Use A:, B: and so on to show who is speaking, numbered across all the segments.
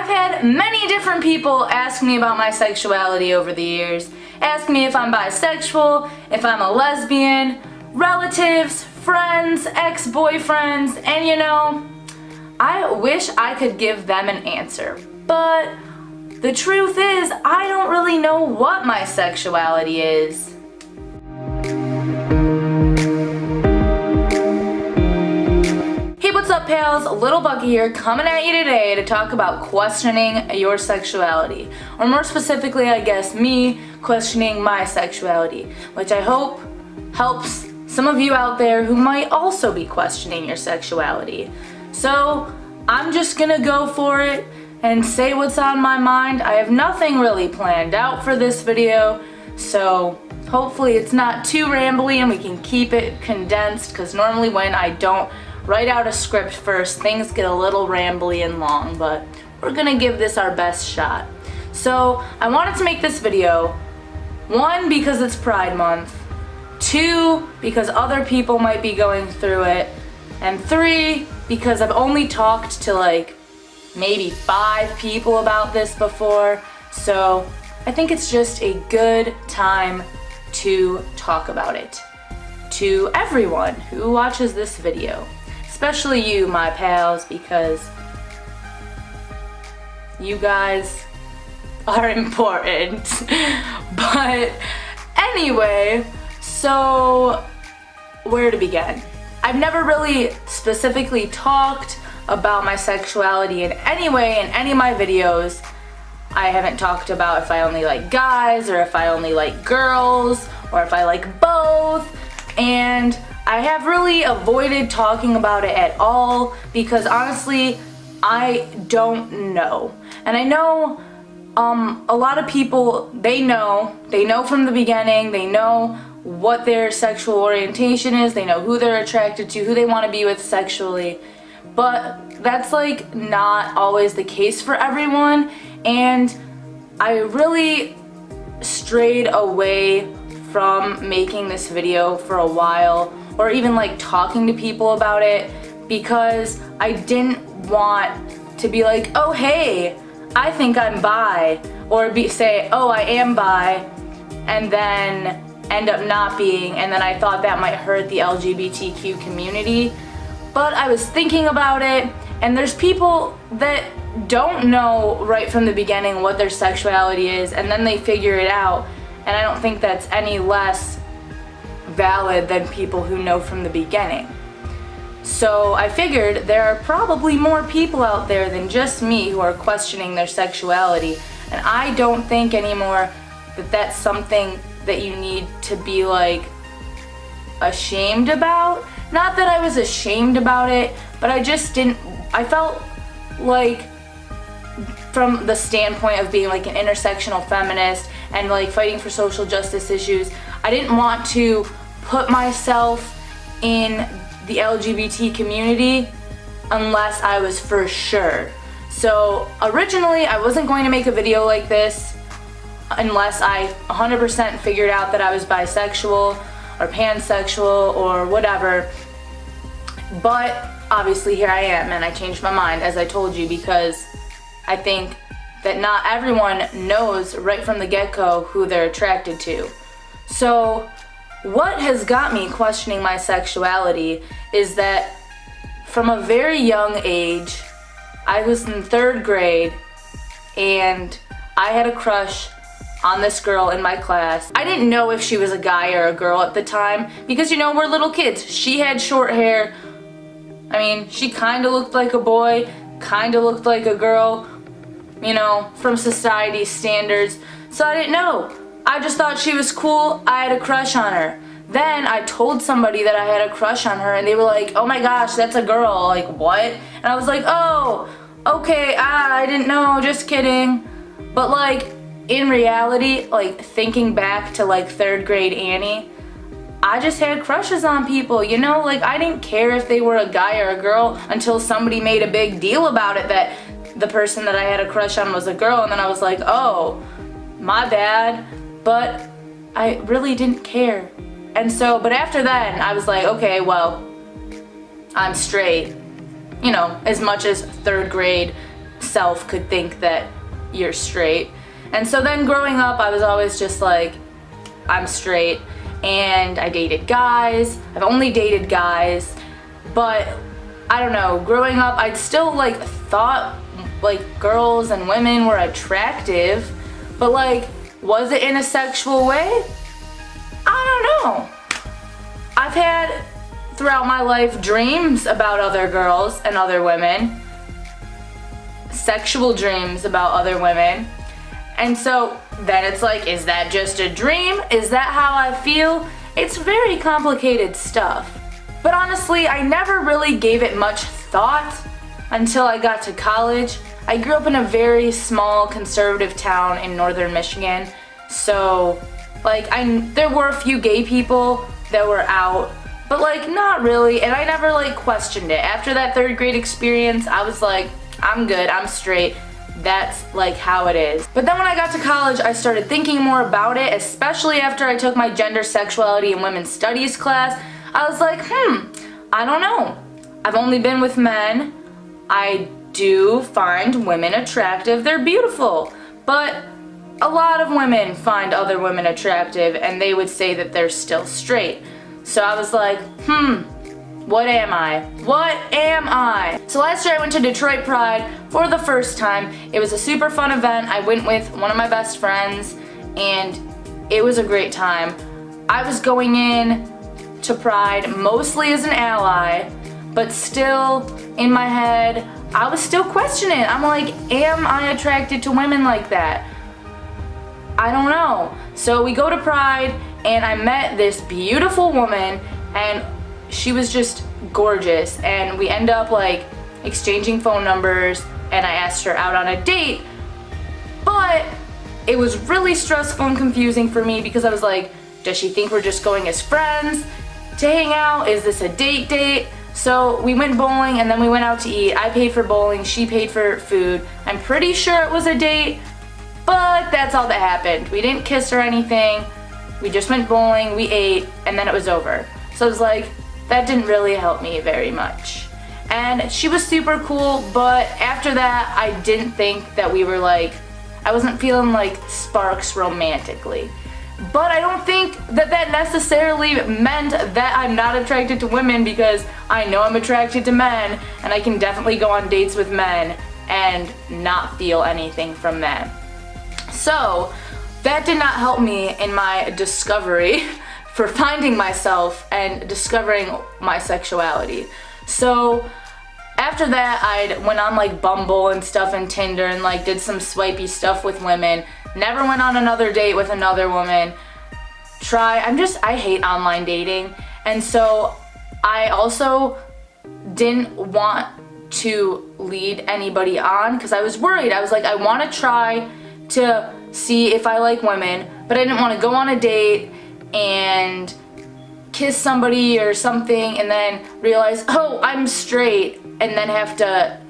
A: I've had many different people ask me about my sexuality over the years. Ask me if I'm bisexual, if I'm a lesbian, relatives, friends, ex-boyfriends, and you know, I wish I could give them an answer. But the truth is, I don't really know what my sexuality is. Hey, what's up pals? Little Bucky here, coming at you today to talk about questioning your sexuality. Or more specifically, I guess, me questioning my sexuality, which I hope helps some of you out there who might also be questioning your sexuality. So, I'm just gonna go for it and say what's on my mind. I have nothing really planned out for this video, so hopefully it's not too rambly and we can keep it condensed, because normally when I don't write out a script first, things get a little rambly and long, but we're gonna give this our best shot. So I wanted to make this video, 1, because it's Pride Month, 2, because other people might be going through it, and 3, because I've only talked to like maybe 5 people about this before, so I think it's just a good time to talk about it to everyone who watches this video. Especially you, my pals, because you guys are important. But anyway, so where to begin? I've never really specifically talked about my sexuality in any way in any of my videos. I haven't talked about if I only like guys or if I only like girls or if I like both, and I have really avoided talking about it at all because honestly, I don't know. And I know a lot of people, they know from the beginning, they know what their sexual orientation is, they know who they're attracted to, who they want to be with sexually, but that's like not always the case for everyone, and I really strayed away from making this video for a while, or even like talking to people about it, because I didn't want to be like, oh hey, I think I'm bi, or say, oh I am bi, and then end up not being, and then I thought that might hurt the LGBTQ community. But I was thinking about it, and there's people that don't know right from the beginning what their sexuality is, and then they figure it out, and I don't think that's any less valid than people who know from the beginning. So I figured there are probably more people out there than just me who are questioning their sexuality, and I don't think anymore that that's something that you need to be like ashamed about. Not that I was ashamed about it, but I just didn't, I felt like from the standpoint of being like an intersectional feminist and like fighting for social justice issues, I didn't want to put myself in the LGBT community unless I was for sure. So originally I wasn't going to make a video like this unless I 100% figured out that I was bisexual or pansexual or whatever, but obviously here I am, and I changed my mind, as I told you, because I think that not everyone knows right from the get-go who they're attracted to. So what has got me questioning my sexuality is that from a very young age, I was in 3rd grade and I had a crush on this girl in my class. I didn't know if she was a guy or a girl at the time because, you know, we're little kids. She had short hair. I mean, she kind of looked like a boy, kind of looked like a girl, you know, from society's standards. So I didn't know. I just thought she was cool. I had a crush on her. Then I told somebody that I had a crush on her, and they were like, oh my gosh, that's a girl. Like, what? And I was like, oh, okay, I didn't know, just kidding. But like, in reality, like thinking back to like 3rd grade Annie, I just had crushes on people, you know? Like, I didn't care if they were a guy or a girl until somebody made a big deal about it that the person that I had a crush on was a girl, and then I was like, oh, my bad. But I really didn't care. And so, but after that, I was like, okay, well, I'm straight. You know, as much as 3rd grade yourself could think that you're straight. And so then growing up, I was always just like, I'm straight, and I dated guys. I've only dated guys, but I don't know, growing up, I'd still like thought like girls and women were attractive, but like, was it in a sexual way? I don't know. I've had throughout my life dreams about other girls and other women, sexual dreams about other women, and so then it's like, is that just a dream? Is that how I feel? It's very complicated stuff. But honestly, I never really gave it much thought until I got to college. I grew up in a very small conservative town in northern Michigan, so like there were a few gay people that were out, but like not really, and I never like questioned it. After that 3rd grade experience, I was like, I'm good, I'm straight. That's like how it is. But then when I got to college, I started thinking more about it, especially after I took my gender, sexuality, and women's studies class. I was like, I don't know. I've only been with men. I do find women attractive. They're beautiful. But a lot of women find other women attractive, and they would say that they're still straight. So I was like, what am I? What am I? So last year I went to Detroit Pride for the first time. It was a super fun event. I went with one of my best friends, and it was a great time. I was going in to Pride mostly as an ally, but still in my head, I was still questioning. I'm like, am I attracted to women like that? I don't know. So we go to Pride, and I met this beautiful woman, and she was just gorgeous, and we end up like exchanging phone numbers, and I asked her out on a date, but it was really stressful and confusing for me because I was like, does she think we're just going as friends to hang out? Is this a date? So we went bowling, and then we went out to eat. I paid for bowling, she paid for food. I'm pretty sure it was a date, but that's all that happened. We didn't kiss or anything. We just went bowling, we ate, and then it was over. So I was like, that didn't really help me very much. And she was super cool, but after that, I didn't think that we were like, I wasn't feeling like sparks romantically. But I don't think that that necessarily meant that I'm not attracted to women, because I know I'm attracted to men, and I can definitely go on dates with men and not feel anything from them. So that did not help me in my discovery for finding myself and discovering my sexuality. So after that, I went on like Bumble and stuff and Tinder, and like did some swipey stuff with women. Never went on another date with another woman. I hate online dating. And so I also didn't want to lead anybody on because I was worried. I was like, I want to try to see if I like women, but I didn't want to go on a date and kiss somebody or something and then realize, oh, I'm straight, and then have to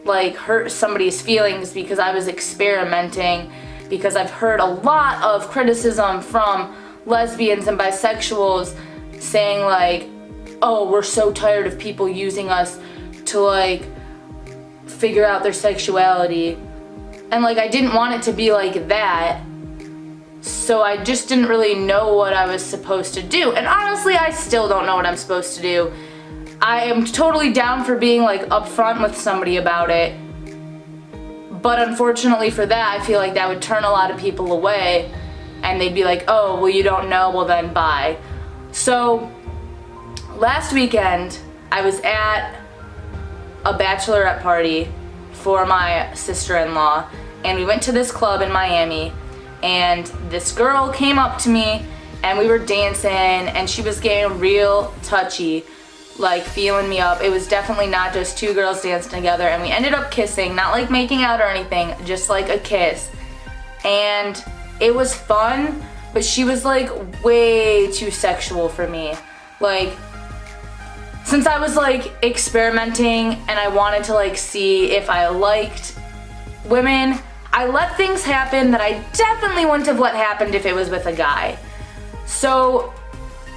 A: like hurt somebody's feelings because I was experimenting, because I've heard a lot of criticism from lesbians and bisexuals saying like, oh, we're so tired of people using us to like figure out their sexuality. And like I didn't want it to be like that. So I just didn't really know what I was supposed to do. And honestly, I still don't know what I'm supposed to do. I am totally down for being like upfront with somebody about it. But unfortunately for that, I feel like that would turn a lot of people away, and they'd be like, oh, well, you don't know, well then bye. So last weekend, I was at a bachelorette party for my sister-in-law, and we went to this club in Miami, and this girl came up to me, and we were dancing, and she was getting real touchy, like feeling me up. It was definitely not just two girls dancing together, and we ended up kissing, not like making out or anything, just like a kiss. And it was fun, but she was like way too sexual for me. Like, since I was like experimenting and I wanted to like see if I liked women, I let things happen that I definitely wouldn't have let happen if it was with a guy. So,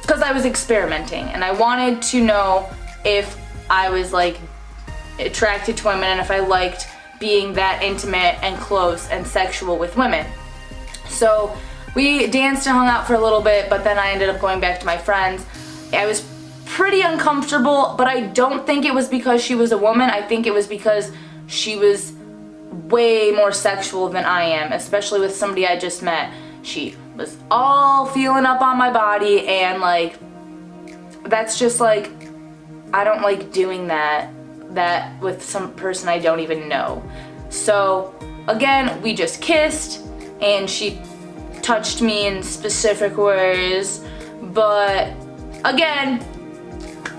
A: because I was experimenting and I wanted to know if I was like attracted to women and if I liked being that intimate and close and sexual with women. So we danced and hung out for a little bit, but then I ended up going back to my friends. I was pretty uncomfortable, but I don't think it was because she was a woman. I think it was because she was way more sexual than I am, especially with somebody I just met. She was all feeling up on my body, and like, that's just like, I don't like doing that with some person I don't even know. So again, we just kissed and she touched me in specific ways, but again,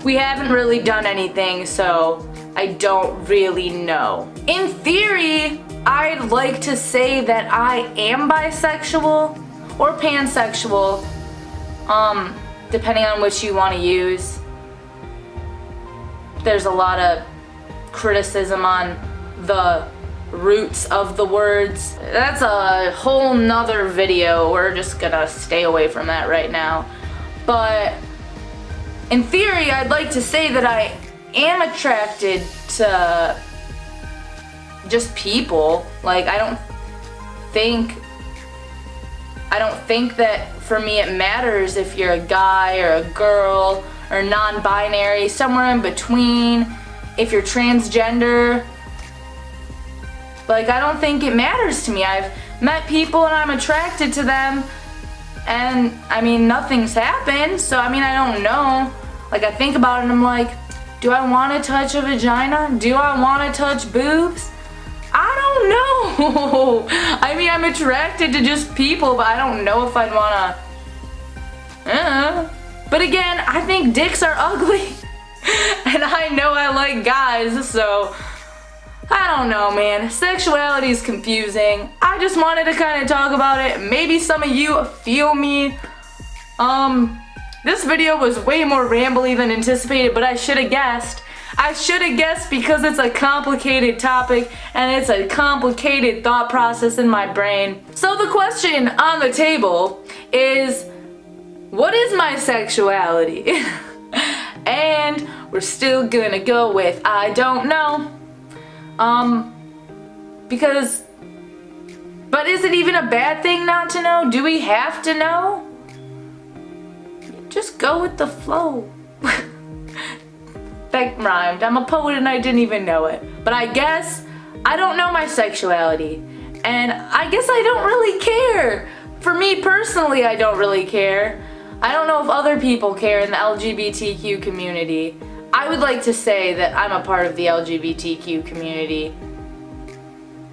A: we haven't really done anything, so I don't really know. In theory, I'd like to say that I am bisexual or pansexual, depending on which you want to use. There's a lot of criticism on the roots of the words. That's a whole nother video. We're just gonna stay away from that right now. But in theory, I'd like to say that I am attracted to just people. Like, I don't think that for me it matters if you're a guy or a girl or non-binary, somewhere in between, if you're transgender. Like, I don't think it matters to me. I've met people and I'm attracted to them, and I mean, nothing's happened, so I mean, I don't know. Like, I think about it and I'm like, do I want to touch a vagina? Do I want to touch boobs? I don't know. I mean, I'm attracted to just people, but I don't know if I'd want to. But again, I think dicks are ugly. And I know I like guys, so I don't know, man. Sexuality is confusing. I just wanted to kind of talk about it. Maybe some of you feel me. This video was way more rambly than anticipated, but I should have guessed. I should have guessed because it's a complicated topic and it's a complicated thought process in my brain. So the question on the table is, what is my sexuality? And we're still gonna go with I don't know. But is it even a bad thing not to know? Do we have to know? Just go with the flow. That rhymed. I'm a poet and I didn't even know it. But I guess I don't know my sexuality. And I guess I don't really care. For me personally, I don't really care. I don't know if other people care in the LGBTQ community. I would like to say that I'm a part of the LGBTQ community.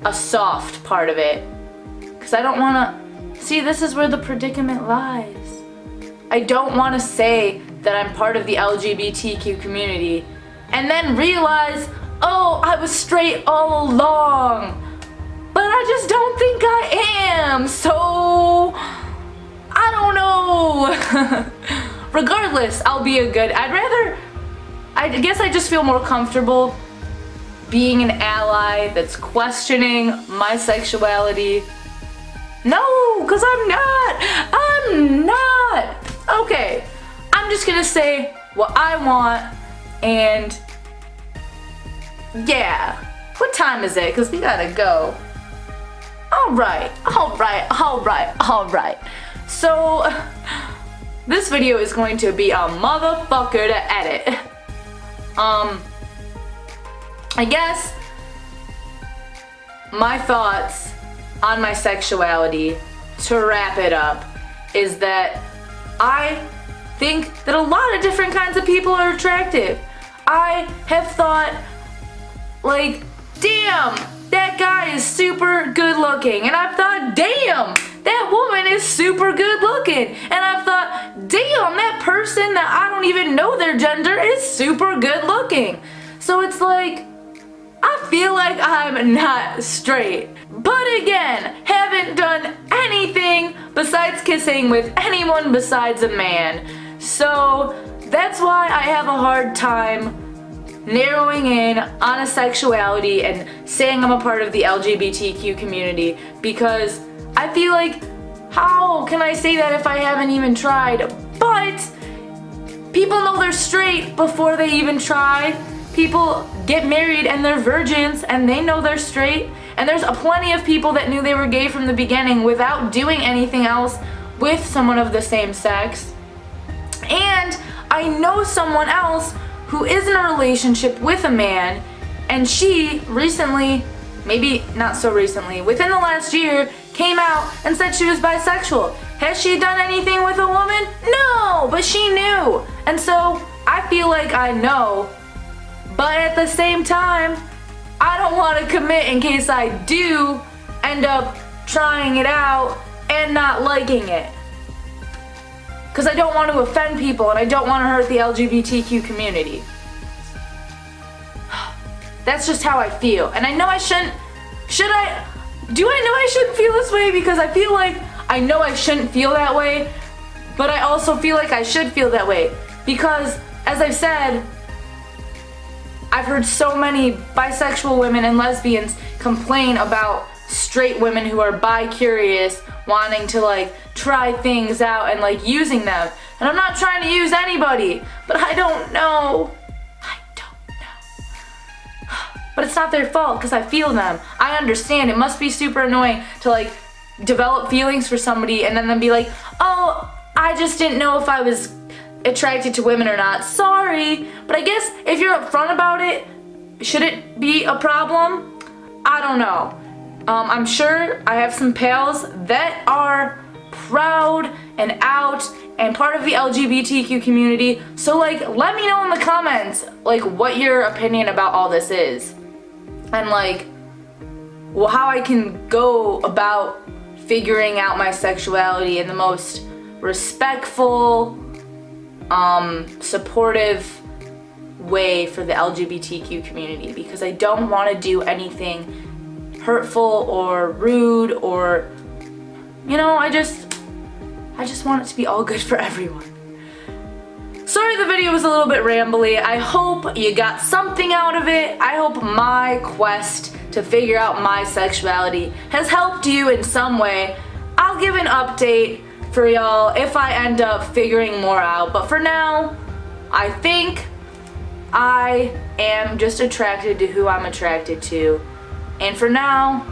A: A soft part of it. Because I don't want to... See, this is where the predicament lies. I don't want to say that I'm part of the LGBTQ community and then realize, oh, I was straight all along. But I just don't think I am, so I don't know. Regardless, I'll be a good... I guess I just feel more comfortable being an ally that's questioning my sexuality. No, because I'm not. Okay, I'm just gonna say what I want, and yeah. What time is it? Because we gotta go. Alright. So, this video is going to be a motherfucker to edit. I guess my thoughts on my sexuality, to wrap it up, is that I think that a lot of different kinds of people are attractive. I have thought, like, damn, that guy is super good looking. And I've thought, damn, that woman is super good looking. And I've thought, damn, that person that I don't even know their gender is super good looking. So it's like, I feel like I'm not straight. But again, haven't done anything besides kissing with anyone besides a man. So that's why I have a hard time narrowing in on a sexuality and saying I'm a part of the LGBTQ community, because I feel like, how can I say that if I haven't even tried? But people know they're straight before they even try. people get married and they're virgins and they know they're straight. And there's plenty of people that knew they were gay from the beginning without doing anything else with someone of the same sex. And I know someone else who is in a relationship with a man, and she recently, maybe not so recently, within the last year, came out and said she was bisexual. Has she done anything with a woman? No, but she knew. And so I feel like I know, but at the same time, I don't want to commit in case I do end up trying it out and not liking it. Because I don't want to offend people and I don't want to hurt the LGBTQ community. That's just how I feel. And I know I shouldn't, do I know I shouldn't feel this way? Because I feel like I know I shouldn't feel that way, but I also feel like I should feel that way. Because, as I've said, I've heard so many bisexual women and lesbians complain about straight women who are bi-curious, wanting to like try things out and like using them. And I'm not trying to use anybody, but I don't know. But it's not their fault because I feel them. I understand. It must be super annoying to like develop feelings for somebody and then be like, oh, I just didn't know if I was attracted to women or not. Sorry. But I guess if you're upfront about it, should it be a problem? I don't know. I'm sure I have some pals that are proud and out and part of the LGBTQ community. So like, let me know in the comments like what your opinion about all this is. And like, well, how I can go about figuring out my sexuality in the most respectful, supportive way for the LGBTQ community, because I don't want to do anything hurtful or rude or, you know, I just want it to be all good for everyone. Sorry the video was a little bit rambly. I hope you got something out of it. I hope my quest to figure out my sexuality has helped you in some way. I'll give an update for y'all if I end up figuring more out. But for now, I think I am just attracted to who I'm attracted to. And for now,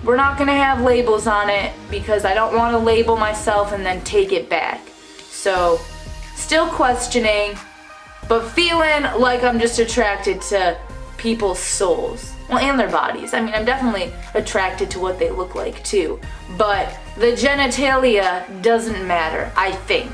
A: we're not gonna have labels on it because I don't want to label myself and then take it back. So, still questioning, but feeling like I'm just attracted to people's souls. Well, and their bodies. I mean, I'm definitely attracted to what they look like too. But the genitalia doesn't matter, I think.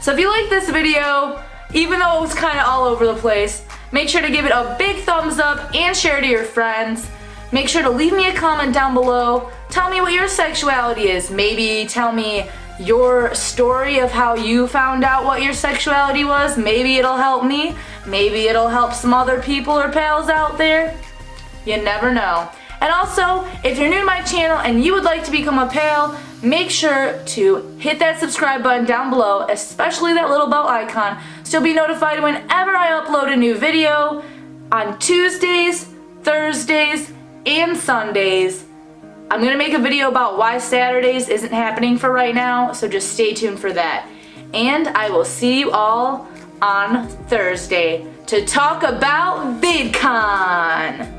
A: So if you like this video, even though it was kind of all over the place, make sure to give it a big thumbs up and share to your friends. Make sure to leave me a comment down below. Tell me what your sexuality is. Maybe tell me your story of how you found out what your sexuality was. Maybe it'll help me. Maybe it'll help some other people or pals out there. You never know. And also, if you're new to my channel and you would like to become a pal, make sure to hit that subscribe button down below, especially that little bell icon, so you'll be notified whenever I upload a new video on Tuesdays, Thursdays, and Sundays. I'm gonna make a video about why Saturdays isn't happening for right now, so just stay tuned for that. And I will see you all on Thursday to talk about VidCon.